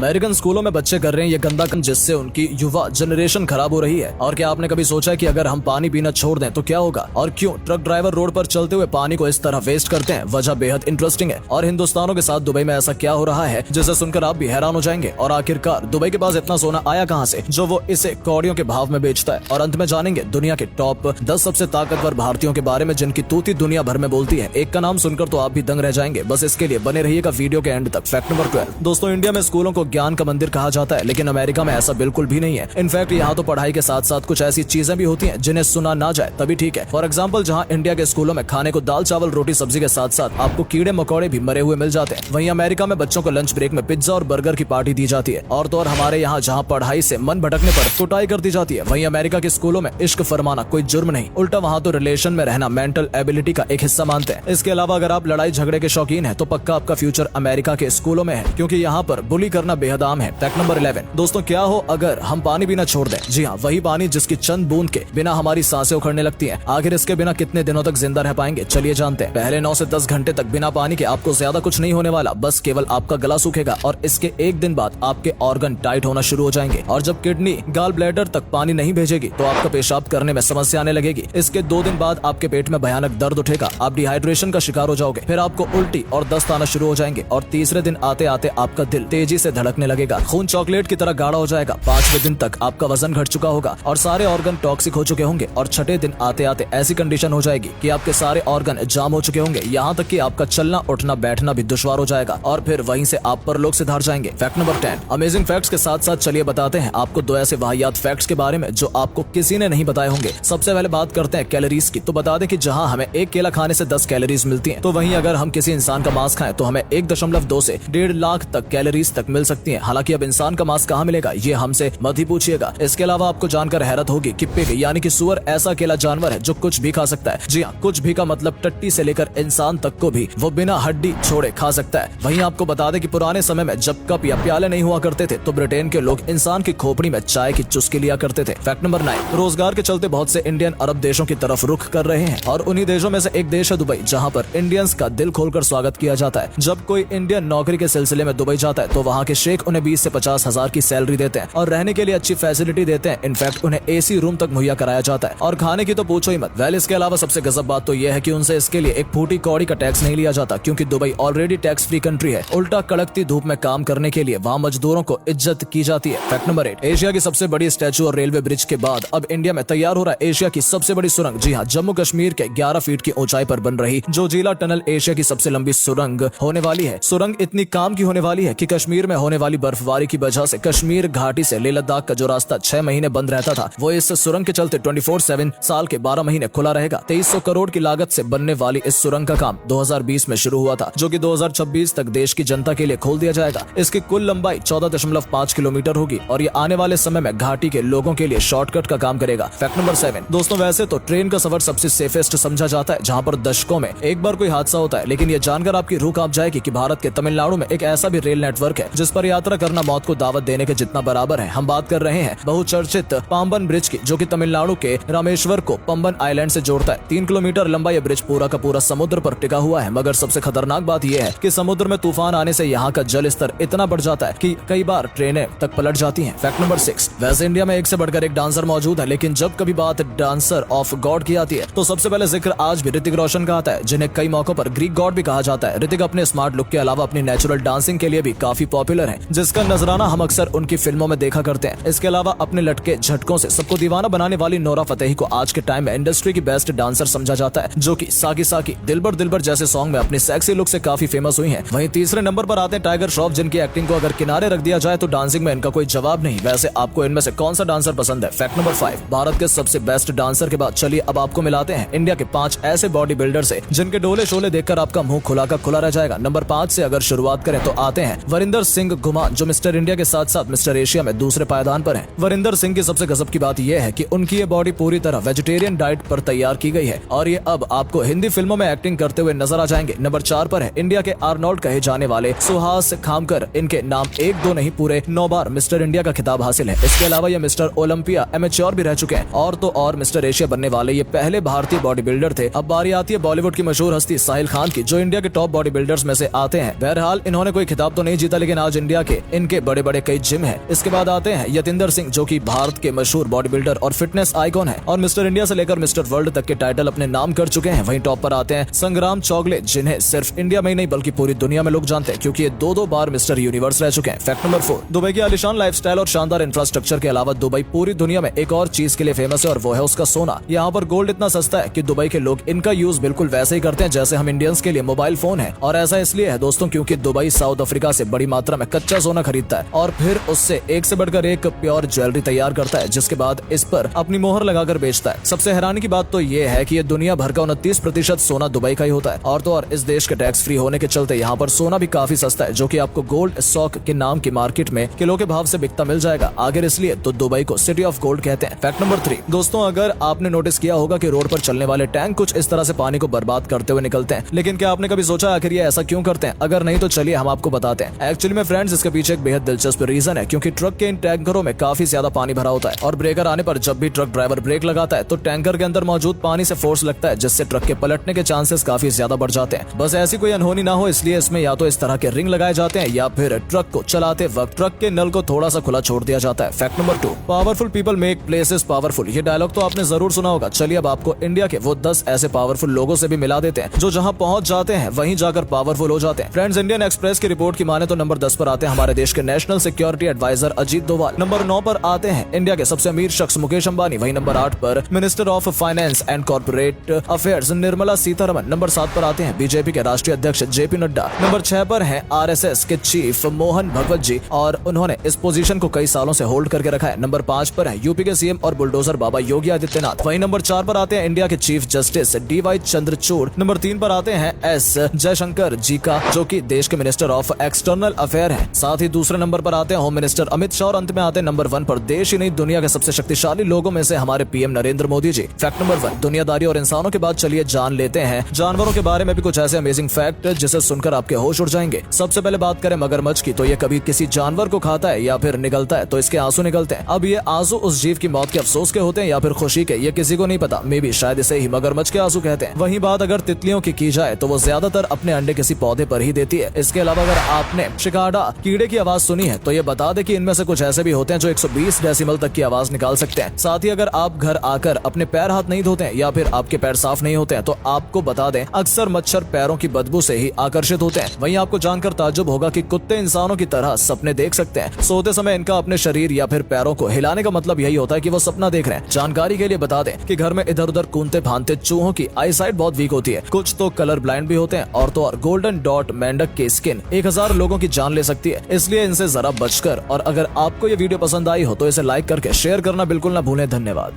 American स्कूलों में बच्चे कर रहे हैं ये गंदा काम जिससे उनकी युवा जनरेशन खराब हो रही है। और क्या आपने कभी सोचा कि अगर हम पानी पीना छोड़ दें तो क्या होगा, और क्यों ट्रक ड्राइवर रोड पर चलते हुए पानी को इस तरह वेस्ट करते हैं? वजह बेहद इंटरेस्टिंग है और हिंदुस्तानियों के साथ दुबई में ऐसा क्या हो रहा है जिसे सुनकर आप भी हैरान हो जाएंगे। और आखिरकार दुबई के पास इतना सोना आया कहां से जो वो इसे कौड़ियों के भाव में बेचता है। और अंत में जानेंगे दुनिया के टॉप 10 सबसे ताकतवर भारतीयों के बारे में जिनकी तूती दुनिया भर में बोलती है। एक का नाम सुनकर तो आप भी दंग रह जाएंगे। बस इसके लिए बने रहिएगा वीडियो के एंड तक। Fact number 12। दोस्तों, इंडिया में स्कूलों को ज्ञान का मंदिर कहा जाता है, लेकिन अमेरिका में ऐसा बिल्कुल भी नहीं है। इनफैक्ट यहाँ तो पढ़ाई के साथ साथ कुछ ऐसी चीजें भी होती हैं जिन्हें सुना ना जाए तभी ठीक है। फॉर एग्जाम्पल, जहाँ इंडिया के स्कूलों में खाने को दाल चावल रोटी सब्जी के साथ साथ आपको कीड़े मकोड़े भी मरे हुए मिल जाते हैं, वहीं अमेरिका में बच्चों को लंच ब्रेक में पिज्जा और बर्गर की पार्टी दी जाती है। और तो और हमारे यहाँ जहाँ पढ़ाई से मन भटकने पर कुटाई कर दी जाती है, वहीं अमेरिका के स्कूलों में इश्क फरमाना कोई जुर्म नहीं, उल्टा वहाँ तो रिलेशन में रहना मेंटल एबिलिटी का एक हिस्सा मानते हैं। इसके अलावा अगर आप लड़ाई झगड़े के शौकीन हैं तो पक्का आपका फ्यूचर अमेरिका के स्कूलों में है, क्योंकि यहाँ पर बुली करना बेहद आम है। Fact number 11। दोस्तों, क्या हो अगर हम पानी पीना छोड़ दें? जी हाँ, वही पानी जिसकी चंद बूंद के बिना हमारी सांसें उखड़ने लगती हैं। आखिर इसके बिना कितने दिनों तक जिंदा रह पाएंगे? चलिए जानते हैं। पहले 9 से 10 घंटे तक बिना पानी के आपको ज्यादा कुछ नहीं होने वाला, बस केवल आपका गला सूखेगा और इसके एक दिन बाद आपके ऑर्गन टाइट होना शुरू हो जाएंगे। और जब किडनी गाल ब्लैडर तक पानी नहीं भेजेगी तो आपका पेशाब करने में समस्या आने लगेगी। इसके 2 दिन बाद आपके पेट में भयानक दर्द उठेगा, आप डिहाइड्रेशन का शिकार हो जाओगे, फिर आपको उल्टी और दस्त आना शुरू हो जाएंगे। और तीसरे दिन आते आते आपका दिल तेजी से धड़कने लगेगा, खून चॉकलेट की तरह गाढ़ा हो जाएगा। 5वें दिन तक आपका वजन घट चुका होगा और सारे ऑर्गन टॉक्सिक हो चुके होंगे। और 6ठे दिन आते आते ऐसी कंडीशन हो जाएगी कि आपके सारे ऑर्गन जाम हो चुके होंगे, यहाँ तक कि आपका चलना उठना बैठना भी दुश्वार हो जाएगा और फिर वहीं से आप परलोक से धार जाएंगे। Fact number 10। अमेजिंग फैक्ट्स के साथ साथ चलिए बताते हैं आपको 2 ऐसे वाहियात फैक्ट्स के बारे में जो आपको किसी ने नहीं बताए होंगे। सबसे पहले बात करते हैं कैलोरीज की। तो बता दें कि जहां हमें एक केला खाने से 10 कैलोरीज मिलती हैं, तो वहीं अगर हम किसी इंसान का मांस खाएं तो हमें 1.2 से 1.5 लाख तक कैलोरीज तक मिल सकती हैं। हालांकि अब इंसान का मांस कहां मिलेगा ये हमसे मत ही पूछिएगा। इसके अलावा आपको जानकर हैरत होगी कि पिग यानी कि सुअर ऐसा अकेला जानवर है जो कुछ भी खा सकता है। जी हाँ, कुछ भी का मतलब टट्टी से लेकर इंसान तक को भी वो बिना हड्डी छोड़े खा सकता है। वहीं आपको बता दें कि पुराने समय में जब कप या प्याले नहीं हुआ करते थे तो ब्रिटेन के लोग इंसान की खोपड़ी में चाय की चुस्की लिया करते थे। Fact number 9। रोजगार के चलते बहुत से इंडियन अरब देशों की तरफ रुख कर रहे हैं और उन्हीं देशों में से एक देश है दुबई, जहां पर इंडियंस का दिल खोलकर स्वागत किया जाता है। जब कोई इंडियन नौकरी के सिलसिले में दुबई जाता है तो वहाँ के शेख उन्हें 20 से 50 हजार की सैलरी देते हैं और रहने के लिए अच्छी फैसिलिटी देते हैं। इनफैक्ट उन्हें एसी रूम तक मुहैया कराया जाता है और खाने की तो पूछो ही मत। वेल, इसके अलावा सबसे गजब बात तो यह है कि उनसे इसके लिए एक फूटी कौड़ी का टैक्स नहीं लिया जाता, क्योंकि Dubai already tax free country है। उल्टा कड़कती धूप में काम करने के लिए वहाँ मजदूरों को इज्जत की जाती है। Fact number 8। एशिया की सबसे बड़ी स्टैचू और रेलवे ब्रिज के बाद अब इंडिया में तैयार हो रहा है एशिया की सबसे बड़ी सुरंग। जी हाँ, जम्मू कश्मीर के 11 फीट की ऊंचाई पर बन रही जोजिला टनल एशिया की सबसे लंबी सुरंग होने वाली है। सुरंग इतनी काम की होने वाली है कि कश्मीर में होने वाली बर्फबारी की वजह से कश्मीर घाटी से लेह लद्दाख का जो रास्ता 6 महीने बंद रहता था, वो इस सुरंग के चलते 24/7 साल के 12 महीने खुला रहेगा। 2300 करोड़ की लागत से बनने वाली इस सुरंग का काम 2020 में शुरू हुआ था, जो कि 2026 तक देश की जनता के लिए खोल दिया जाएगा। इसकी कुल लंबाई 14.5 किलोमीटर होगी और ये आने वाले समय में घाटी के लोगों के लिए शॉर्टकट का काम करेगा। Fact number 7। दोस्तों, वैसे तो ट्रेन का सफर सबसे सेफेस्ट समझा जाता है, जहाँ पर दशकों में एक बार कोई हादसा होता है, लेकिन ये जानकर आपकी रूह कांप जाएगी कि भारत के तमिलनाडु में एक ऐसा भी रेल नेटवर्क है जिस पर यात्रा करना मौत को दावत देने के जितना बराबर है। हम बात कर रहे हैं बहुचर्चित पाम्बन ब्रिज की, जो कि तमिलनाडु के रामेश्वर को पंबन आइलैंड से जोड़ता है। 3 किलोमीटर लंबा यह ब्रिज पूरा का पूरा समुद्र पर टिका हुआ है। मगर सबसे खतरनाक बात यह है कि समुद्र में तूफान आने से यहाँ का जल स्तर इतना बढ़ जाता है कि कई बार ट्रेनें तक पलट जाती हैं। Fact number 6। वैसे इंडिया में एक से बढ़कर एक डांसर मौजूद है, लेकिन जब कभी बात डांसर ऑफ गॉड की आती है तो सबसे पहले जिक्र आज भी ऋतिक रोशन का आता है, जिन्हें कई मौकों पर ग्रीक गॉड भी कहा जाता है। ऋतिक अपने स्मार्ट लुक के अलावा अपनी नेचुरल डांसिंग के लिए भी काफी पॉपुलर है, जिसका नजराना हम अक्सर उनकी फिल्मों में देखा करते हैं। इसके अलावा अपने लटके झटकों से सबको दीवाना बनाने वाली नोरा फतेही को आज के टाइम में इंडस्ट्री की बेस्ट डांसर समझा जाता है, जो कि साकी साकी दिलबर दिलबर जैसे सॉन्ग में अपनी सेक्सी लुक से काफी फेमस हुई हैं। वहीं तीसरे नंबर पर आते हैं टाइगर श्रॉफ, जिनकी एक्टिंग को अगर किनारे रख दिया जाए तो डांसिंग में इनका कोई जवाब नहीं। वैसे आपको इनमें से कौन सा डांसर पसंद है? Fact number 5। भारत के सबसे बेस्ट डांसर के बाद चलिए अब आपको मिलाते हैं इंडिया के 5 ऐसे बॉडी बिल्डर से जिनके डोले शोले देखकर आपका मुंह खुला का खुला रह जाएगा। नंबर 5 से अगर शुरुआत करें तो आते हैं वरिंदर सिंह घुमान, जो मिस्टर इंडिया के साथ साथ मिस्टर एशिया में दूसरे पायदान पर हैं। वरिंदर सिंह की सबसे गजब की बात यह है कि उनकी ये बॉडी पूरी तरह वेजिटेरियन डाइट पर तैयार की गई है और ये अब आपको हिंदी फिल्मों में एक्टिंग करते हुए नजर आ जाएंगे। नंबर 4 पर है इंडिया के आर्नोल्ड कहे जाने वाले सुहास खामकर। इनके नाम 1-2 नहीं पूरे 9 बार मिस्टर इंडिया का खिताब हासिल है। इसके अलावा ये मिस्टर ओलंपिया एमेच्योर भी रह चुके हैं और तो और मिस्टर एशिया बनने वाले ये पहले भारतीय बॉडी बिल्डर थे। अब बारी आती है बॉलीवुड की मशहूर हस्ती साहिल खान की, जो इंडिया के टॉप बॉडी बिल्डर्स में से आते हैं। बहरहाल इन्होंने कोई खिताब तो नहीं जीता, लेकिन आज इंडिया के इनके बड़े बड़े कई जिम हैं। इसके बाद आते हैं यतिंदर सिंह, जो कि भारत के मशहूर बॉडी बिल्डर और फिटनेस आइकॉन है और मिस्टर इंडिया से लेकर मिस्टर वर्ल्ड तक के टाइटल अपने नाम कर चुके हैं। वहीं टॉप पर आते हैं संग्राम चौगले, जिन्हें सिर्फ इंडिया में ही नहीं बल्कि पूरी दुनिया में लोग जानते हैं क्योंकि ये दो बार मिस्टर यूनिवर्स रह चुके हैं। फैक्ट नंबर 4, दुबई की आलीशान लाइफस्टाइल और शानदार इंफ्रास्ट्रक्चर के अलावा दुबई पूरी दुनिया में एक और चीज के लिए फेमस है और वो है उसका सोना। यहाँ पर गोल्ड इतना सस्ता है कि दुबई के लोग इनका यूज बिल्कुल वैसे ही करते हैं जैसे हम इंडियंस के लिए मोबाइल फोन है। और ऐसा इसलिए है दोस्तों क्योंकि दुबई साउथ अफ्रीका से बड़ी मात्रा में कच्चा सोना खरीदता है और फिर उससे एक से बढ़कर एक प्योर ज्वेलरी तैयार करता है, जिसके बाद इस पर अपनी मोहर लगाकर बेचता है। सबसे हैरानी की बात तो ये है कि ये दुनिया भर का 29% सोना दुबई का ही होता है। और तो और इस देश के टैक्स फ्री होने के चलते यहाँ पर सोना भी काफी सस्ता है, जो कि आपको गोल्ड स्टॉक के नाम की मार्केट में किलो के भाव से बिकता मिल जाएगा। आगे इसलिए तो दुबई को सिटी ऑफ गोल्ड कहते हैं। फैक्ट नंबर 3, दोस्तों अगर आपने नोटिस किया होगा कि रोड पर चलने वाले टैंक कुछ इस तरह से पानी को बर्बाद करते हुए निकलते हैं, लेकिन क्या आपने कभी सोचा आखिर ये ऐसा क्यों करते हैं? अगर नहीं तो चलिए हम आपको बताते हैं। एक्चुअली में फ्रेंड्स, इसके पीछे एक बेहद दिलचस्प रीजन है, क्योंकि ट्रक के इन टैंकरों में काफी ज्यादा पानी भरा होता है और ब्रेकर आने पर जब भी ट्रक ड्राइवर ब्रेक लगाता है तो टैंकर के अंदर मौजूद पानी से फोर्स लगता है, जिससे ट्रक के पलटने के चांसेस काफी ज्यादा बढ़ जाते हैं। बस ऐसी कोई अनहोनी ना हो इसलिए इसमें या तो इस तरह के रिंग लगाए जाते हैं या फिर ट्रक को चलाते वक्त ट्रक के नल को थोड़ा सा खुला छोड़ दिया जाता है। Fact number 2, powerful people make places powerful. ये डायलॉग तो आपने जरूर सुना होगा। चलिए अब आपको इंडिया के वो 10 ऐसे पावरफुल लोगों से भी मिला देते हैं जो जहां पहुंच जाते हैं वहीं जाकर पावरफुल हो जाते हैं। फ्रेंड्स, इंडियन एक्सप्रेस की रिपोर्ट की माने तो नंबर 10 पर आते हैं हमारे देश के national security adviser Ajit Doval. Number 9 पर आते हैं इंडिया के सबसे अमीर शख्स मुकेश अंबानी। वहीं नंबर 8 पर minister of finance and corporate affairs Nirmala Sitharaman. Number 7 पर आते हैं बीजेपी के राष्ट्रीय अध्यक्ष जेपी नड्डा। नंबर 6 पर हैं आरएसएस के चीफ मोहन भगवत जी और उन्होंने इस पोजीशन को कई सालों से होल्ड करके रखा है। नंबर 5 पर है यूपी के सीएम और बुलडोजर बाबा योगी आदित्यनाथ। वहीं नंबर 4 पर आते हैं इंडिया के chief justice DY Chandrachud. Number 3 पर आते हैं एस जयशंकर जी का, जो कि देश के मिनिस्टर ऑफ एक्सटर्नल अफेयर हैं। साथ ही दूसरे नंबर पर आते हैं होम मिनिस्टर अमित शाह और अंत में आते हैं नंबर 1 पर देश ही नहीं दुनिया के सबसे शक्तिशाली लोगों में से हमारे PM Narendra Modi ji. Fact number 1, दुनियादारी और इंसानों के बाद चलिए जान लेते हैं जानवरों के बारे में भी कुछ ऐसे अमेजिंग फैक्ट जिसे सुनकर आपके होश उड़ जाएंगे। सबसे पहले बात करें मगरमच्छ की, तो ये कभी किसी जानवर को खाता है या फिर निगलता है तो इसके आंसू निकलते हैं। अब ये आंसू उस जीव की मौत के अफसोस के होते हैं या फिर खुशी के, ये किसी को नहीं पता। मे भी शायद इसे ही मगरमच्छ के आंसू कहते हैं। वहीं बात अगर तितलियों की जाए तो वो ज्यादातर अपने अंडे किसी पौधे पर ही देती है। इसके अलावा अगर आपने शिकाडा कीड़े की आवाज सुनी है तो ये बता दे कि इनमें से कुछ ऐसे भी होते हैं जो 120 डेसिबल तक की आवाज निकाल सकते हैं। साथ ही अगर आप घर आकर अपने पैर हाथ नहीं धोते हैं या फिर आपके पैर साफ नहीं होते हैं तो आपको बता दें अक्सर मच्छर पैरों की बदबू से ही आकर्षित होते हैं। वहीं आपको जानकर ताज्जुब होगा कि कुत्ते इंसानों की तरह सपने देख सकते हैं। सोते समय इनका अपने शरीर या फिर पैरों को हिलाने का मतलब यही होता है कि वो सपना देख रहे हैं। जानकारी के लिए बता दें कि घर में इधर उधर कूदते भानते चूहों की आईसाइट बहुत वीक होती है। कुछ तो कलर ब्लाइंड भी होते हैं और तो और गोल्डन डॉट मेंढक की स्किन 1000 लोगों की जान ले सकती है, इसलिए इनसे जरा बचकर। और अगर आपको ये वीडियो पसंद आई हो तो इसे लाइक करके शेयर करना बिल्कुल ना भूलें। धन्यवाद।